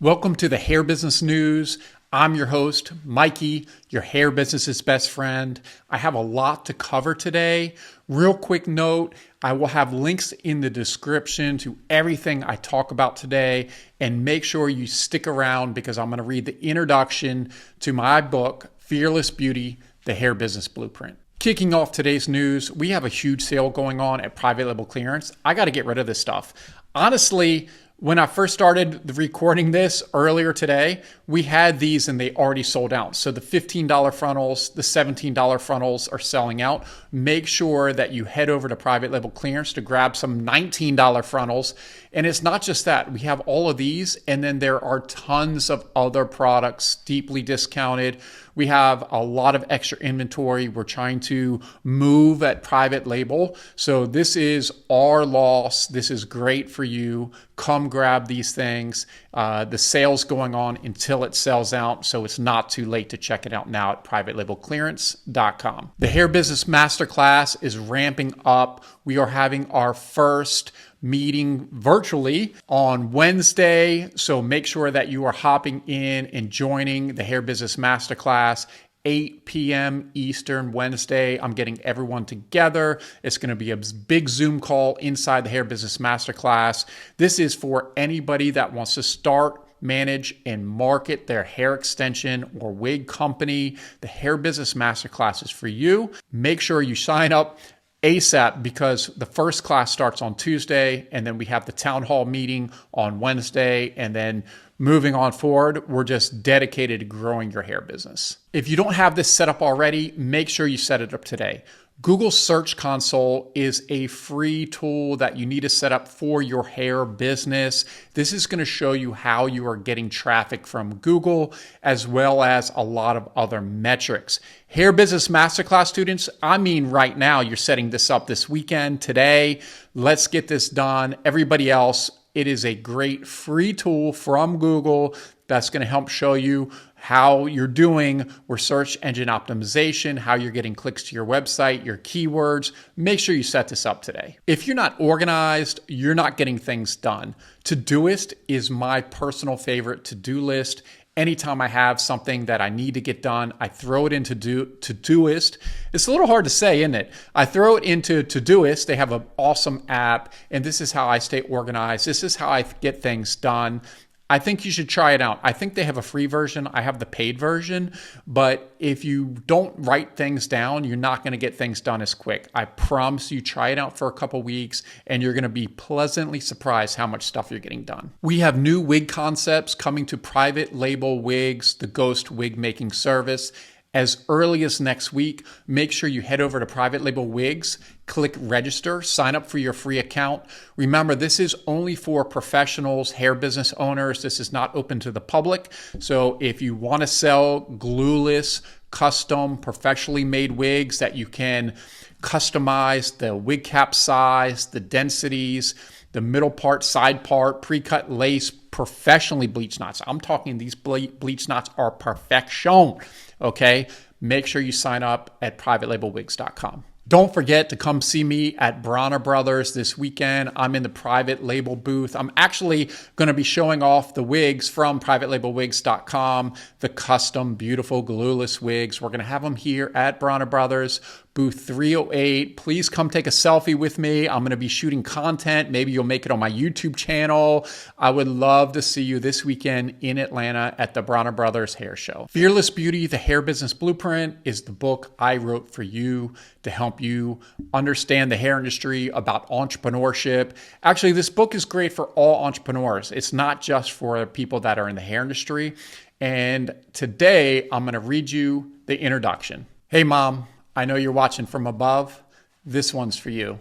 Welcome to the Hair Business News. I'm your host, Mikey, your hair business's best friend. I have a lot to cover today. Real quick note, I will have links in the description to everything I talk about today, and make sure you stick around because I'm going to read the introduction to my book, Fearless Beauty, the Hair Business Blueprint. Kicking off today's news, we have a huge sale going on at Private Label Clearance. I got to get rid of this stuff. Honestly, when I first started recording this earlier today, we had these and they already sold out. So the $15 frontals, the $17 frontals are selling out. Make sure that you head over to Private Label Clearance to grab some $19 frontals. And it's not just that. We have all of these, and then there are tons of other products deeply discounted. We have a lot of extra inventory. We're trying to move at Private Label. So this is our loss. This is great for you. Come grab these things. The sale's going on until it sells out, so it's not too late to check it out now at privatelabelclearance.com. The Hair Business Masterclass is ramping up. We are having our first meeting virtually on Wednesday, so make sure that you are hopping in and joining the Hair Business Masterclass. 8 p.m. Eastern Wednesday. I'm getting everyone together. It's going to be a big Zoom call inside the Hair Business Masterclass. This is for anybody that wants to start, manage, and market their hair extension or wig company. The Hair Business Masterclass is for you. Make sure you sign up ASAP because the first class starts on Tuesday, and then we have the town hall meeting on Wednesday, and then moving on forward, we're just dedicated to growing your hair business. If you don't have this set up already, make sure you set it up today. Google Search Console is a free tool that you need to set up for your hair business. This is going to show you how you are getting traffic from Google, as well as a lot of other metrics. Hair Business Masterclass students, I mean right now, you're setting this up this weekend, today. Let's get this done. Everybody else, it is a great free tool from Google that's going to help show you how you're doing with search engine optimization, how you're getting clicks to your website, your keywords. Make sure you set this up today. If you're not organized, you're not getting things done. ToDoist is my personal favorite to-do list. Anytime I have something that I need to get done, I throw it into ToDoist. It's a little hard to say, isn't it? I throw it into ToDoist. They have an awesome app, and this is how I stay organized. This is how I get things done. I think you should try it out. I think they have a free version. I have the paid version, but if you don't write things down, you're not going to get things done as quick. I promise you, try it out for a couple weeks and you're going to be pleasantly surprised how much stuff you're getting done. We have new wig concepts coming to Private Label Wigs, the ghost wig making service, as early as next week. Make sure you head over to Private Label Wigs, click register, sign up for your free account. Remember, this is only for professionals, hair business owners. This is not open to the public. So if you want to sell glueless, custom, professionally made wigs that you can customize the wig cap size, the densities, the middle part, side part, pre-cut lace, professionally bleached knots. I'm talking these bleach knots are perfection. Okay, make sure you sign up at privatelabelwigs.com. Don't forget to come see me at Bronner Brothers this weekend. I'm in the Private Label booth. I'm actually going to be showing off the wigs from privatelabelwigs.com, the custom, beautiful, glueless wigs. We're going to have them here at Bronner Brothers, booth 308. Please come take a selfie with me. I'm going to be shooting content. Maybe you'll make it on my YouTube channel. I would love to see you this weekend in Atlanta at the Bronner Brothers Hair Show. Fearless Beauty, the Hair Business Blueprint is the book I wrote for you to help you understand the hair industry, about entrepreneurship. Actually, this book is great for all entrepreneurs. It's not just for people that are in the hair industry. And today, I'm going to read you the introduction. Hey, Mom. I know you're watching from above. This one's for you.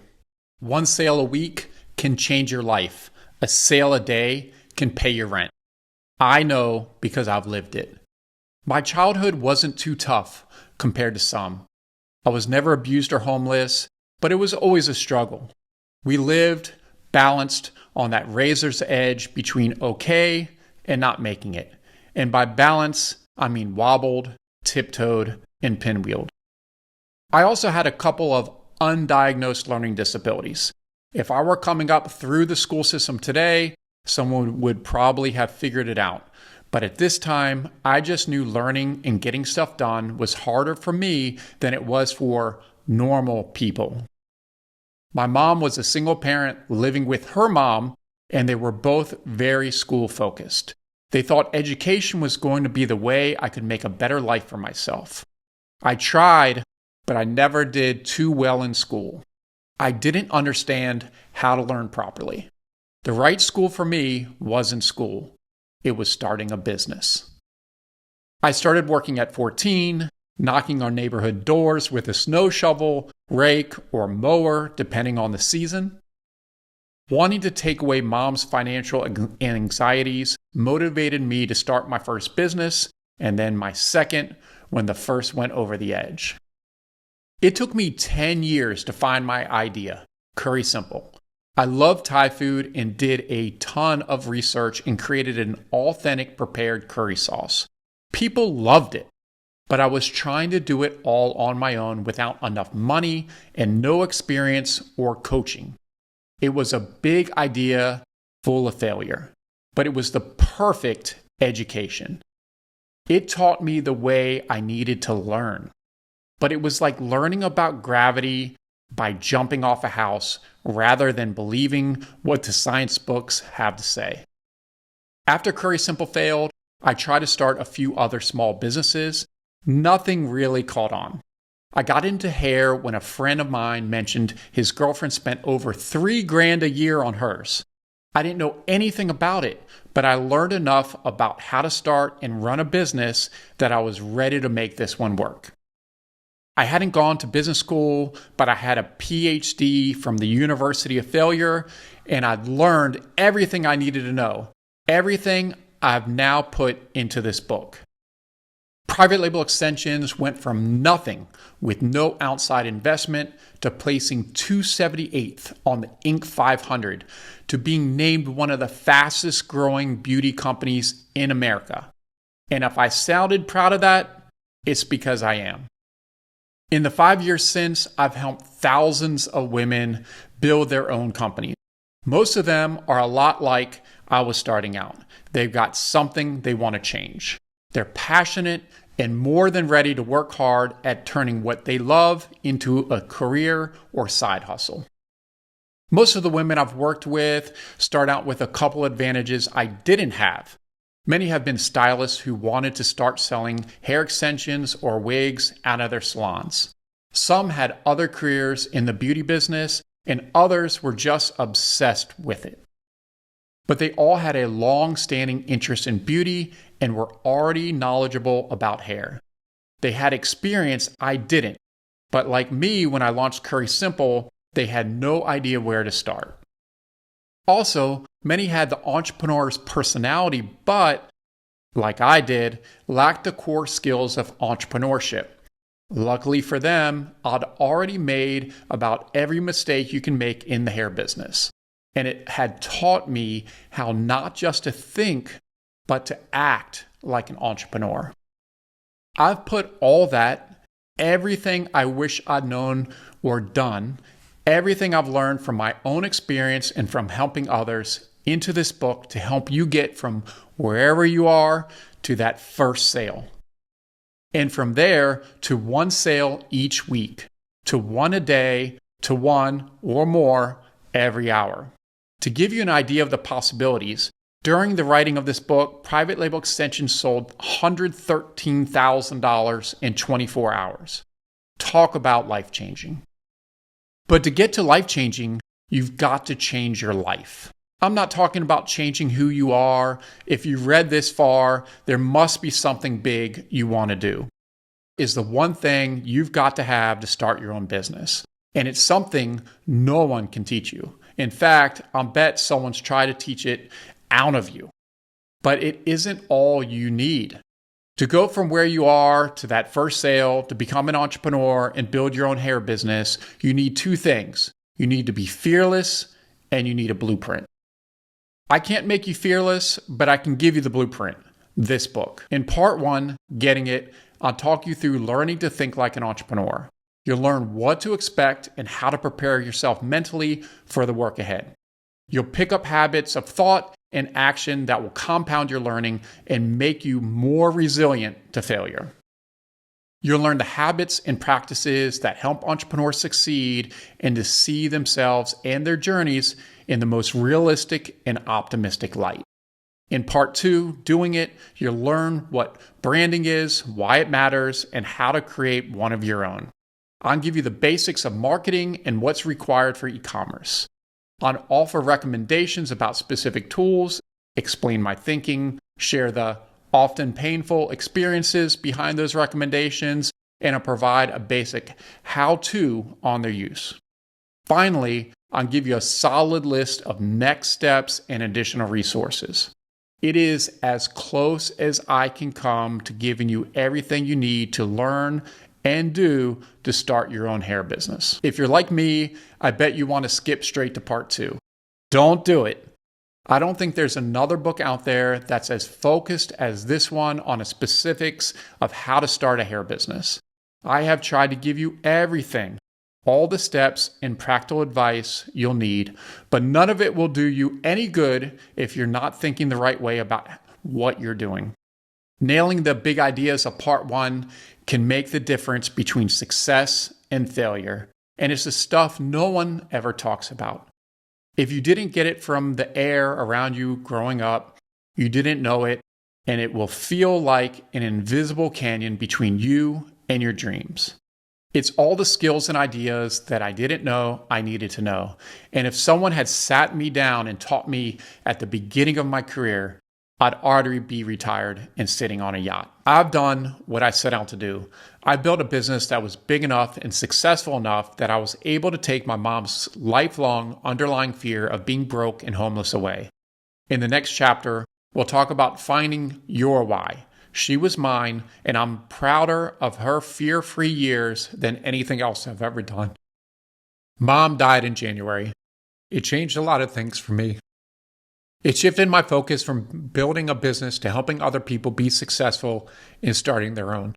One sale a week can change your life. A sale a day can pay your rent. I know because I've lived it. My childhood wasn't too tough compared to some. I was never abused or homeless, but it was always a struggle. We lived balanced on that razor's edge between okay and not making it. And by balance, I mean wobbled, tiptoed, and pinwheeled. I also had a couple of undiagnosed learning disabilities. If I were coming up through the school system today, someone would probably have figured it out. But at this time, I just knew learning and getting stuff done was harder for me than it was for normal people. My mom was a single parent living with her mom, and they were both very school focused. They thought education was going to be the way I could make a better life for myself. I tried, but I never did too well in school. I didn't understand how to learn properly. The right school for me wasn't school. It was starting a business. I started working at 14, knocking on neighborhood doors with a snow shovel, rake, or mower, depending on the season. Wanting to take away mom's financial anxieties motivated me to start my first business, and then my second when the first went over the edge. It took me 10 years to find my idea, Curry Simple. I love Thai food and did a ton of research and created an authentic prepared curry sauce. People loved it, but I was trying to do it all on my own without enough money and no experience or coaching. It was a big idea full of failure, but it was the perfect education. It taught me the way I needed to learn, but it was like learning about gravity by jumping off a house rather than believing what the science books have to say. After Curry Simple failed, I tried to start a few other small businesses. Nothing really caught on. I got into hair when a friend of mine mentioned his girlfriend spent over $3,000 a year on hers. I didn't know anything about it, but I learned enough about how to start and run a business that I was ready to make this one work. I hadn't gone to business school, but I had a PhD from the University of Failure, and I'd learned everything I needed to know, everything I've now put into this book. Private label extensions went from nothing with no outside investment to placing 278th on the Inc. 500 to being named one of the fastest growing beauty companies in America. And if I sounded proud of that, it's because I am. In the 5 years since, I've helped thousands of women build their own companies. Most of them are a lot like I was starting out. They've got something they want to change. They're passionate and more than ready to work hard at turning what they love into a career or side hustle. Most of the women I've worked with start out with a couple advantages I didn't have. Many have been stylists who wanted to start selling hair extensions or wigs out of their salons. Some had other careers in the beauty business, and others were just obsessed with it. But they all had a long-standing interest in beauty and were already knowledgeable about hair. They had experience I didn't, but like me when I launched Curry Simple, they had no idea where to start. Also, many had the entrepreneur's personality, but, like I did, lacked the core skills of entrepreneurship. Luckily for them, I'd already made about every mistake you can make in the hair business. And it had taught me how not just to think, but to act like an entrepreneur. I've put all that, everything I wish I'd known or done, everything I've learned from my own experience and from helping others into this book to help you get from wherever you are to that first sale. And from there to one sale each week, to one a day, to one or more every hour. To give you an idea of the possibilities, during the writing of this book, Private Label Extensions sold $113,000 in 24 hours. Talk about life-changing. But to get to life-changing, you've got to change your life. I'm not talking about changing who you are. If you read this far, there must be something big you want to do. Is the one thing you've got to have to start your own business. And it's something no one can teach you. In fact, I'll bet someone's tried to teach it out of you. But it isn't all you need. To go from where you are to that first sale, to become an entrepreneur and build your own hair business, you need two things. You need to be fearless and you need a blueprint. I can't make you fearless, but I can give you the blueprint, this book. In part 1, Getting It, I'll talk you through learning to think like an entrepreneur. You'll learn what to expect and how to prepare yourself mentally for the work ahead. You'll pick up habits of thought and action that will compound your learning and make you more resilient to failure. You'll learn the habits and practices that help entrepreneurs succeed and to see themselves and their journeys in the most realistic and optimistic light. In part 2, Doing It, you'll learn what branding is, why it matters, and how to create one of your own. I'll give you the basics of marketing and what's required for e-commerce. I'll offer recommendations about specific tools, explain my thinking, share the often painful experiences behind those recommendations, and I'll provide a basic how-to on their use. Finally, I'll give you a solid list of next steps and additional resources. It is as close as I can come to giving you everything you need to learn and do to start your own hair business. If you're like me, I bet you want to skip straight to part 2. Don't do it. I don't think there's another book out there that's as focused as this one on the specifics of how to start a hair business. I have tried to give you everything, all the steps and practical advice you'll need, but none of it will do you any good if you're not thinking the right way about what you're doing. Nailing the big ideas of part 1 can make the difference between success and failure, and it's the stuff no one ever talks about. If you didn't get it from the air around you growing up, you didn't know it, and it will feel like an invisible canyon between you and your dreams. It's all the skills and ideas that I didn't know I needed to know. And if someone had sat me down and taught me at the beginning of my career, I'd already be retired and sitting on a yacht. I've done what I set out to do. I built a business that was big enough and successful enough that I was able to take my mom's lifelong underlying fear of being broke and homeless away. In the next chapter, we'll talk about finding your why. She was mine, and I'm prouder of her fear-free years than anything else I've ever done. Mom died in January. It changed a lot of things for me. It shifted my focus from building a business to helping other people be successful in starting their own.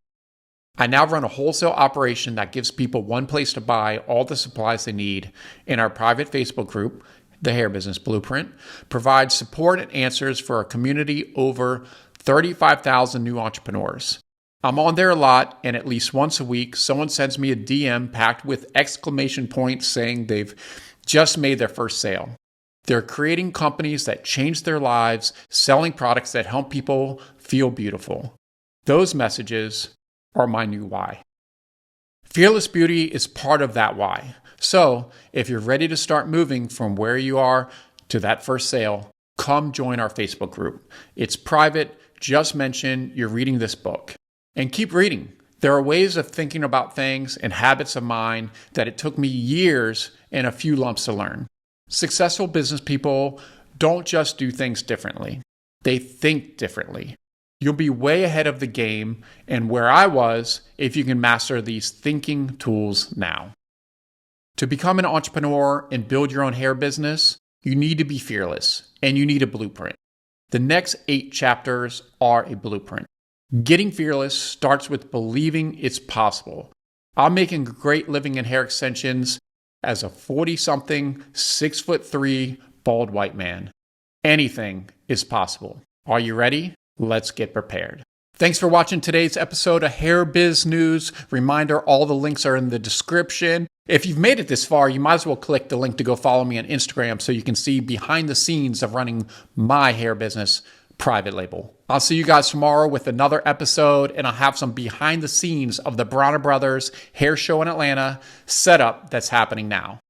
I now run a wholesale operation that gives people one place to buy all the supplies they need, and our private Facebook group, the Hair Business Blueprint, provides support and answers for a community over 35,000 new entrepreneurs. I'm on there a lot, and at least once a week, someone sends me a DM packed with exclamation points saying they've just made their first sale. They're creating companies that change their lives, selling products that help people feel beautiful. Those messages are my new why. Fearless Beauty is part of that why. So, if you're ready to start moving from where you are to that first sale, come join our Facebook group. It's private. Just mention you're reading this book. And keep reading. There are ways of thinking about things and habits of mine that it took me years and a few lumps to learn. Successful business people don't just do things differently. They think differently. You'll be way ahead of the game and where I was if you can master these thinking tools now. To become an entrepreneur and build your own hair business, you need to be fearless and you need a blueprint. The next 8 chapters are a blueprint. Getting fearless starts with believing it's possible. I'm making a great living in hair extensions as a 40-something, 6'3" bald white man. Anything is possible. Are you ready? Let's get prepared. Thanks for watching today's episode of Hair Biz News. Reminder, all the links are in the description. If you've made it this far, you might as well click the link to go follow me on Instagram so you can see behind the scenes of running my hair business, Private Label. I'll see you guys tomorrow with another episode, and I'll have some behind the scenes of the Bronner Brothers hair show in Atlanta setup that's happening now.